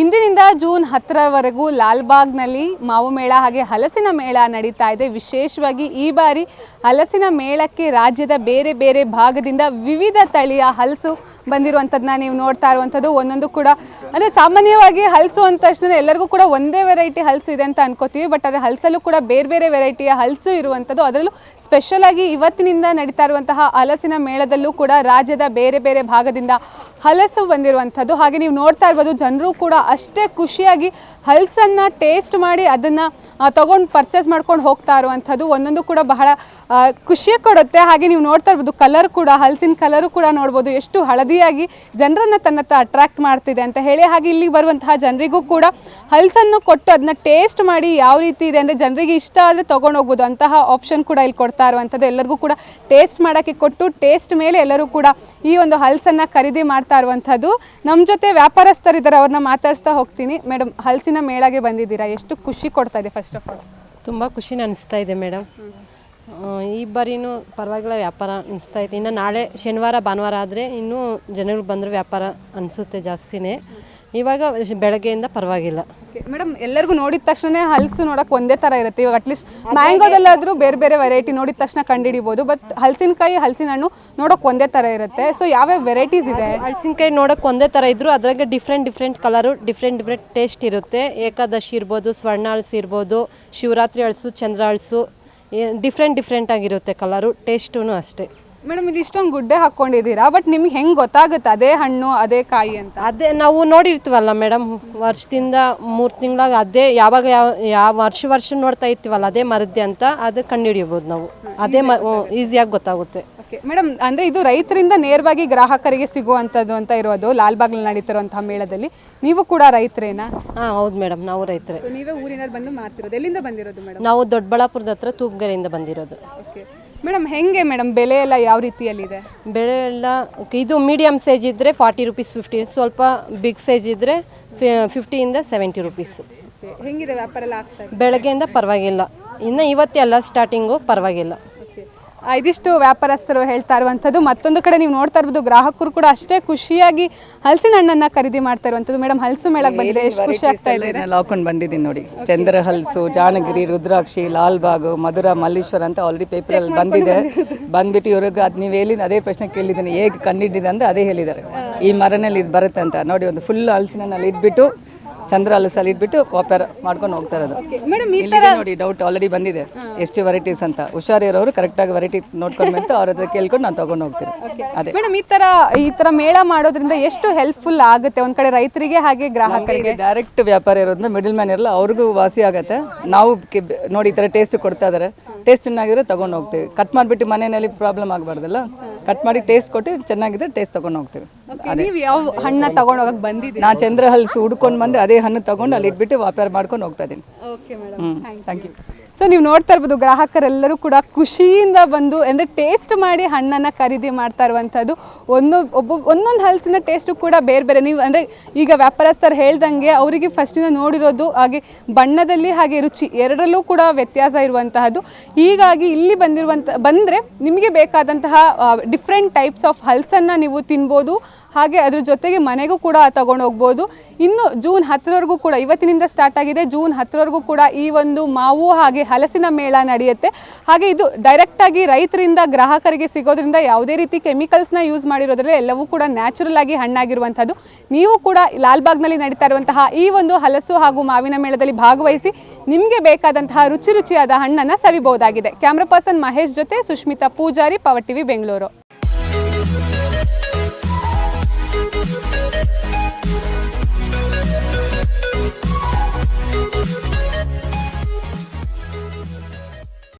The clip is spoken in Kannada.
ಇಂದಿನಿಂದ ಜೂನ್ 10ರವರೆಗೂ ಲಾಲ್ಬಾಗ್ನಲ್ಲಿ ಮಾವು ಮೇಳ ಹಾಗೆ ಹಲಸಿನ ಮೇಳ ನಡೀತಾ ಇದೆ. ವಿಶೇಷವಾಗಿ ಈ ಬಾರಿ ಹಲಸಿನ ಮೇಳಕ್ಕೆ ರಾಜ್ಯದ ಬೇರೆ ಬೇರೆ ಭಾಗದಿಂದ ವಿವಿಧ ತಳಿಯ ಹಲಸು ಬಂದಿರುವಂಥದ್ದನ್ನ ನೀವು ನೋಡ್ತಾ ಇರುವಂಥದ್ದು. ಒಂದೊಂದು ಕೂಡ ಅಂದರೆ ಸಾಮಾನ್ಯವಾಗಿ ಹಲಸು ಅಂದ ತಕ್ಷಣ ಎಲ್ಲರಿಗೂ ಕೂಡ ಒಂದೇ ವೆರೈಟಿ ಹಲಸು ಇದೆ ಅಂತ ಅನ್ಕೋತೀವಿ. ಬಟ್ ಆದರೆ ಹಲಸಲ್ಲೂ ಕೂಡ ಬೇರೆ ಬೇರೆ ವೆರೈಟಿಯ ಹಲಸು ಇರುವಂಥದ್ದು. ಅದರಲ್ಲೂ ಸ್ಪೆಷಲ್ ಆಗಿ ಇವತ್ತಿನಿಂದ ನಡೀತಾ ಇರುವಂತಹ ಹಲಸಿನ ಮೇಳದಲ್ಲೂ ಕೂಡ ರಾಜ್ಯದ ಬೇರೆ ಬೇರೆ ಭಾಗದಿಂದ ಹಲಸು ಬಂದಿರುವಂಥದ್ದು. ಹಾಗೆ ನೀವು ನೋಡ್ತಾ ಇರ್ಬೋದು, ಜನರು ಕೂಡ ಅಷ್ಟೇ ಖುಷಿಯಾಗಿ ಹಲಸನ್ನು ಟೇಸ್ಟ್ ಮಾಡಿ ಅದನ್ನು ತಗೊಂಡು ಪರ್ಚೇಸ್ ಮಾಡ್ಕೊಂಡು ಹೋಗ್ತಾ ಇರುವಂಥದ್ದು. ಒಂದೊಂದು ಕೂಡ ಬಹಳ ಖುಷಿಯ ಕೊಡುತ್ತೆ. ಹಾಗೆ ನೀವು ನೋಡ್ತಾ ಇರ್ಬೋದು, ಕಲರ್ ಕೂಡ ಹಲಸಿನ ಕಲರು ಕೂಡ ನೋಡ್ಬೋದು ಎಷ್ಟು ಹಳದಿಯಾಗಿ ಜನರನ್ನು ತನ್ನತ್ತ ಅಟ್ರಾಕ್ಟ್ ಮಾಡ್ತಿದೆ ಅಂತ ಹೇಳಿ. ಹಾಗೆ ಇಲ್ಲಿಗೆ ಬರುವಂತಹ ಜನರಿಗೂ ಕೂಡ ಹಲಸನ್ನು ಕೊಟ್ಟು ಅದನ್ನ ಟೇಸ್ಟ್ ಮಾಡಿ ಯಾವ ರೀತಿ ಇದೆ ಅಂದರೆ ಜನರಿಗೆ ಇಷ್ಟ ಆದರೆ ತೊಗೊಂಡು ಹೋಗ್ಬೋದು ಅಂತಹ ಆಪ್ಷನ್ ಕೂಡ ಇಲ್ಲಿ ಕೊಡ್ತಾ ಇರುವಂಥದ್ದು. ಎಲ್ಲರಿಗೂ ಕೂಡ ಟೇಸ್ಟ್ ಮಾಡೋಕ್ಕೆ ಕೊಟ್ಟು ಟೇಸ್ಟ್ ಮೇಲೆ ಎಲ್ಲರೂ ಕೂಡ ಈ ಒಂದು ಹಲಸನ್ನು ಖರೀದಿ ಮಾಡ್ತಾ ಇರುವಂಥದ್ದು. ನಮ್ಮ ಜೊತೆ ವ್ಯಾಪಾರಸ್ಥರಿದ್ದಾರೆ, ಅವ್ರನ್ನ ಮಾತಾಡಿಸ್ತಾ ಹೋಗ್ತೀನಿ. ಮೇಡಮ್, ಹಲಸಿನ ಮೇಳಗೆ ಬಂದಿದ್ದೀರಾ, ಎಷ್ಟು ಖುಷಿ ಕೊಡ್ತಾ ಇದೆ? ಫಸ್ಟ್ ಆಫ್ ಆಲ್ ತುಂಬ ಖುಷಿನ ಅನಿಸ್ತಾ ಇದೆ ಮೇಡಮ್. ಈ ಬಾರಿನೂ ಪರವಾಗಿಲ್ಲ, ವ್ಯಾಪಾರ ಅನಿಸ್ತಾ ಇದೆ. ಇನ್ನು ನಾಳೆ ಶನಿವಾರ ಭಾನುವಾರ ಆದರೆ ಇನ್ನೂ ಜನಗಳು ಬಂದರೆ ವ್ಯಾಪಾರ ಅನಿಸುತ್ತೆ ಜಾಸ್ತಿನೇ. ಇವಾಗ ಬೆಳಗ್ಗೆಯಿಂದ ಪರವಾಗಿಲ್ಲ ಮೇಡಮ್. ಎಲ್ಲರಿಗೂ ನೋಡಿದ ತಕ್ಷಣ ಹಲಸು ನೋಡೋಕೆ ಒಂದೇ ಥರ ಇರುತ್ತೆ. ಇವಾಗ ಅಟ್ಲೀಸ್ಟ್ ಮ್ಯಾಂಗೋದಲ್ಲಾದರೂ ಬೇರೆ ಬೇರೆ ವೆರೈಟಿ ನೋಡಿದ ತಕ್ಷಣ ಕಂಡುಹಿಡಿಬೋದು. ಬಟ್ ಹಲಸಿನಕಾಯಿ, ಹಲಸಿನ ಹಣ್ಣು ನೋಡೋಕೆ ಒಂದೇ ಥರ ಇರುತ್ತೆ. ಸೊ ಯಾವ್ಯಾವ ವೆರೈಟೀಸ್ ಇದೆ? ಹಲಸಿನಕಾಯಿ ನೋಡೋಕೆ ಒಂದೇ ಥರ ಇದ್ದರೂ ಅದ್ರಾಗೆ ಡಿಫ್ರೆಂಟ್ ಕಲರು, ಡಿಫ್ರೆಂಟ್ ಟೇಸ್ಟ್ ಇರುತ್ತೆ. ಏಕಾದಶಿ ಇರ್ಬೋದು, ಸ್ವರ್ಣ ಹಲಸು ಇರ್ಬೋದು, ಶಿವರಾತ್ರಿ ಹಲಸು, ಚಂದ್ರ ಹಲಸು, ಡಿಫ್ರೆಂಟ್ ಆಗಿರುತ್ತೆ ಕಲರು, ಟೇಸ್ಟೂ ಅಷ್ಟೇ. ಮೇಡಮ್, ಇದು ಇಷ್ಟೊಂದು ಗುಡ್ಡೆ ಹಾಕ್ಕೊಂಡಿದ್ದೀರಾ, ಬಟ್ ನಿಮ್ಗೆ ಹೆಂಗೆ ಗೊತ್ತಾಗುತ್ತೆ ಅದೇ ಹಣ್ಣು ಅದೇ ಕಾಯಿ ಅಂತ? ಅದೇ ನಾವು ನೋಡಿರ್ತೀವಲ್ಲ ಮೇಡಮ್, ವರ್ಷದಿಂದ 3 ತಿಂಗಳಾಗ ಅದೇ ಯಾವಾಗ ಯಾವ ವರ್ಷ ನೋಡ್ತಾ ಇರ್ತೀವಲ್ಲ ಅದೇ ಮರದ್ದೆ ಅಂತ ಅದು ಕಂಡುಹಿಡಿಯಬಹುದು ನಾವು. ಅದೇ ಈಸಿಯಾಗಿ ಗೊತ್ತಾಗುತ್ತೆ. ಓಕೆ ಮೇಡಮ್, ಅಂದರೆ ಇದು ರೈತರಿಂದ ನೇರವಾಗಿ ಗ್ರಾಹಕರಿಗೆ ಸಿಗುವಂಥದ್ದು ಅಂತ ಇರೋದು ಲಾಲ್ಬಾಗ್ನಲ್ಲಿ ನಡೀತಿರುವಂತಹ ಮೇಳದಲ್ಲಿ. ನೀವು ಕೂಡ ರೈತರೇನಾ? ಹಾಂ, ಹೌದು ಮೇಡಮ್, ನಾವು ರೈತರೇ. ನೀವೇ ಊರಿನಲ್ಲಿ ಬಂದು ಮಾಡ್ತಿರೋದು? ಎಲ್ಲಿಂದ ಬಂದಿರೋದು ಮೇಡಮ್? ನಾವು ದೊಡ್ಡಬಳ್ಳಾಪುರದ ಹತ್ರ ತೂಪ್ಗೆರೆಯಿಂದ ಬಂದಿರೋದು. ಓಕೆ ಮೇಡಮ್, ಹೆಂಗೆ ಮೇಡಮ್ ಬೆಲೆ ಎಲ್ಲ ಯಾವ ರೀತಿಯಲ್ಲಿದೆ? ಬೆಳೆ ಎಲ್ಲ ಇದು ಮೀಡಿಯಮ್ ಸೈಜ್ ಇದ್ದರೆ 40 ರುಪೀಸ್ 50, ಸ್ವಲ್ಪ ಬಿಗ್ ಸೈಜ್ ಇದ್ದರೆ 50ಇಂದ 70 ರುಪೀಸ್. ಹೆಂಗಿದೆ ವ್ಯಾಪಾರ ಎಲ್ಲ ಆಗ್ತಾ ಇದೆ? ಬೆಳಗ್ಗೆಯಿಂದ ಪರವಾಗಿಲ್ಲ, ಇನ್ನು ಇವತ್ತೆಲ್ಲ ಸ್ಟಾರ್ಟಿಂಗು ಪರವಾಗಿಲ್ಲ. ಇದಿಷ್ಟು ವ್ಯಾಪಾರಸ್ಥರು ಹೇಳ್ತಾ ಇರುವಂಥದ್ದು. ಮತ್ತೊಂದು ಕಡೆ ನೀವು ನೋಡ್ತಾ ಇರ್ಬೋದು, ಗ್ರಾಹಕರು ಕೂಡ ಅಷ್ಟೇ ಖುಷಿಯಾಗಿ ಹಲಸಿನ ಹಣ್ಣನ್ನು ಖರೀದಿ ಮಾಡ್ತಾ ಇರುವಂಥದ್ದು. ಮೇಡಮ್, ಹಲಸು ಮೇಳಕ್ಕೆ ಬಂದಿದೆ, ಎಷ್ಟು ಖುಷಿ ಆಗ್ತಾ ಇದೆ? ನಾನು ಹಾಕೊಂಡು ಬಂದಿದ್ದೀನಿ ನೋಡಿ. ಚಂದ್ರ ಹಲಸು, ಜಾನಗಿರಿ, ರುದ್ರಾಕ್ಷಿ, ಲಾಲ್ಬಾಗ್, ಮಧುರ, ಮಲ್ಲೇಶ್ವರ ಅಂತ ಆಲ್ರೆಡಿ ಪೇಪರಲ್ಲಿ ಬಂದಿದೆ. ಬಂದ್ಬಿಟ್ಟು ಇವ್ರಿಗೆ ಅದು ನೀವು ಹೇಳಿದ ಅದೇ ಪ್ರಶ್ನೆ ಕೇಳಿದ್ದೀನಿ, ಹೇಗೆ ಕಂಡಿದ್ದಿದೆ ಅಂದರೆ ಅದೇ ಹೇಳಿದ್ದಾರೆ. ಈ ಮರನಲ್ಲಿ ಇದು ಬರುತ್ತೆ ಅಂತ ನೋಡಿ. ಒಂದು ಫುಲ್ ಹಲಸಿನಲ್ಲಿ ಇಟ್ಬಿಟ್ಟು ಚಂದ್ರ ಹಲಸಲ್ಲಿ ಇಟ್ಬಿಟ್ಟು ವ್ಯಾಪಾರ ಮಾಡ್ಕೊಂಡು ಹೋಗ್ತಾ ಇರೋದು. ನೋಡಿ, ಡೌಟ್ ಆಲ್ರೆಡಿ ಬಂದಿದೆ ಎಷ್ಟು ವೆರೈಟೀಸ್ ಅಂತ. ಹುಷಾರಿರೋರು ಕರೆಕ್ಟಾಗಿ ವೆರೈಟಿ ನೋಡ್ಕೊಂಡು ಅವ್ರ ಹತ್ರ ಕೇಳ್ಕೊಂಡು ನಾನು ತಗೊಂಡು ಹೋಗ್ತೀನಿ. ಅದೇ ಮೇಡಮ್, ಈ ತರ ಮೇಳ ಮಾಡೋದ್ರಿಂದ ಎಷ್ಟು ಹೆಲ್ಪ್ಫುಲ್ ಆಗುತ್ತೆ ಒಂದ್ ಕಡೆ ರೈತರಿಗೆ ಹಾಗೆ ಗ್ರಾಹಕರಿಗೆ? ಡೈರೆಕ್ಟ್ ವ್ಯಾಪಾರ ಇರೋದ್ರಿಂದ ಮಿಡಲ್ ಮ್ಯಾನ್ ಇರಲ್ಲ, ಅವ್ರಿಗೂ ವಾಸಿ ಆಗುತ್ತೆ. ನಾವು ನೋಡಿ ಈ ಥರ ಟೇಸ್ಟ್ ಕೊಡ್ತಾ ಇದ್ದಾರೆ, ಟೇಸ್ಟ್ ಚೆನ್ನಾಗಿದ್ರೆ ತಗೊಂಡು ಹೋಗ್ತೀವಿ. ಕಟ್ ಮಾಡಿಬಿಟ್ಟು ಮನೆಯಲ್ಲಿ ಪ್ರಾಬ್ಲಮ್ ಆಗಬಾರ್ದಲ್ಲ, ಕಟ್ ಮಾಡಿ ಟೇಸ್ಟ್ ಕೊಟ್ಟು ಚೆನ್ನಾಗಿದೆ ಟೇಸ್ಟ್ ತಗೊಂಡು ಹೋಗ್ತೀವಿ. ನೀವು ಯಾವ ಹಣ್ಣ ತಗೊಂಡು ಹೋಗಕ್ಕೆ ಬಂದಿದ್ದೀರಿ? ನಾ ಚಂದ್ರ ಹಲಸು ಹುಡ್ಕೊಂಡು ಬಂದು ಅದೇ ಹಣ್ಣು ತಗೊಂಡು ಅಲ್ಲಿ ಇಟ್ಬಿಟ್ಟು ವ್ಯಾಪಾರ ಮಾಡ್ಕೊಂಡು ಹೋಗ್ತಾ ಇದ್ದೀನಿ. Thank you. ಸೊ ನೀವು ನೋಡ್ತಾ ಇರ್ಬೋದು, ಗ್ರಾಹಕರೆಲ್ಲರೂ ಕೂಡ ಖುಷಿಯಿಂದ ಬಂದು ಅಂದರೆ ಟೇಸ್ಟ್ ಮಾಡಿ ಹಣ್ಣನ್ನು ಖರೀದಿ ಮಾಡ್ತಾ ಇರುವಂಥದ್ದು. ಒಂದೊಂದು ಹಲಸಿನ ಟೇಸ್ಟು ಕೂಡ ಬೇರೆ ಬೇರೆ. ನೀವು ಅಂದರೆ ಈಗ ವ್ಯಾಪಾರಸ್ಥರು ಹೇಳ್ದಂಗೆ ಅವರಿಗೆ ಫಸ್ಟಿಂದ ನೋಡಿರೋದು ಹಾಗೆ ಬಣ್ಣದಲ್ಲಿ ಹಾಗೆ ರುಚಿ ಎರಡರಲ್ಲೂ ಕೂಡ ವ್ಯತ್ಯಾಸ ಇರುವಂತಹದ್ದು. ಹೀಗಾಗಿ ಇಲ್ಲಿ ಬಂದರೆ ನಿಮಗೆ ಬೇಕಾದಂತಹ ಡಿಫ್ರೆಂಟ್ ಟೈಪ್ಸ್ ಆಫ್ ಹಲಸನ್ನು ನೀವು ತಿನ್ಬೋದು. ಹಾಗೆ ಅದ್ರ ಜೊತೆಗೆ ಮನೆಗೂ ಕೂಡ ತಗೊಂಡು ಹೋಗ್ಬೋದು. ಇನ್ನು ಜೂನ್ 10ರವರೆಗೂ ಕೂಡ, ಇವತ್ತಿನಿಂದ ಸ್ಟಾರ್ಟ್ ಆಗಿದೆ, ಜೂನ್ 10ರವರೆಗೂ ಕೂಡ ಈ ಒಂದು ಮಾವು ಹಾಗೆ ಹಲಸಿನ ಮೇಳ ನಡೆಯುತ್ತೆ. ಹಾಗೆ ಇದು ಡೈರೆಕ್ಟಾಗಿ ರೈತರಿಂದ ಗ್ರಾಹಕರಿಗೆ ಸಿಗೋದ್ರಿಂದ ಯಾವುದೇ ರೀತಿ ಕೆಮಿಕಲ್ಸ್ನ ಯೂಸ್ ಮಾಡಿರೋದ್ರಲ್ಲಿ ಎಲ್ಲವೂ ಕೂಡ ನ್ಯಾಚುರಲ್ ಆಗಿ ಹಣ್ಣಾಗಿರುವಂಥದ್ದು. ನೀವು ಕೂಡ ಲಾಲ್ಬಾಗ್ನಲ್ಲಿ ನಡೀತಾ ಇರುವಂತಹ ಈ ಒಂದು ಹಲಸು ಹಾಗೂ ಮಾವಿನ ಮೇಳದಲ್ಲಿ ಭಾಗವಹಿಸಿ ನಿಮಗೆ ಬೇಕಾದಂತಹ ರುಚಿಯಾದ ಹಣ್ಣನ್ನು ಸವಿಬಹುದಾಗಿದೆ. ಕ್ಯಾಮ್ರಾ ಪರ್ಸನ್ ಮಹೇಶ್ ಜೊತೆ ಸುಷ್ಮಿತಾ ಪೂಜಾರಿ, ಪವರ್ ಟಿವಿ ಬೆಂಗಳೂರು.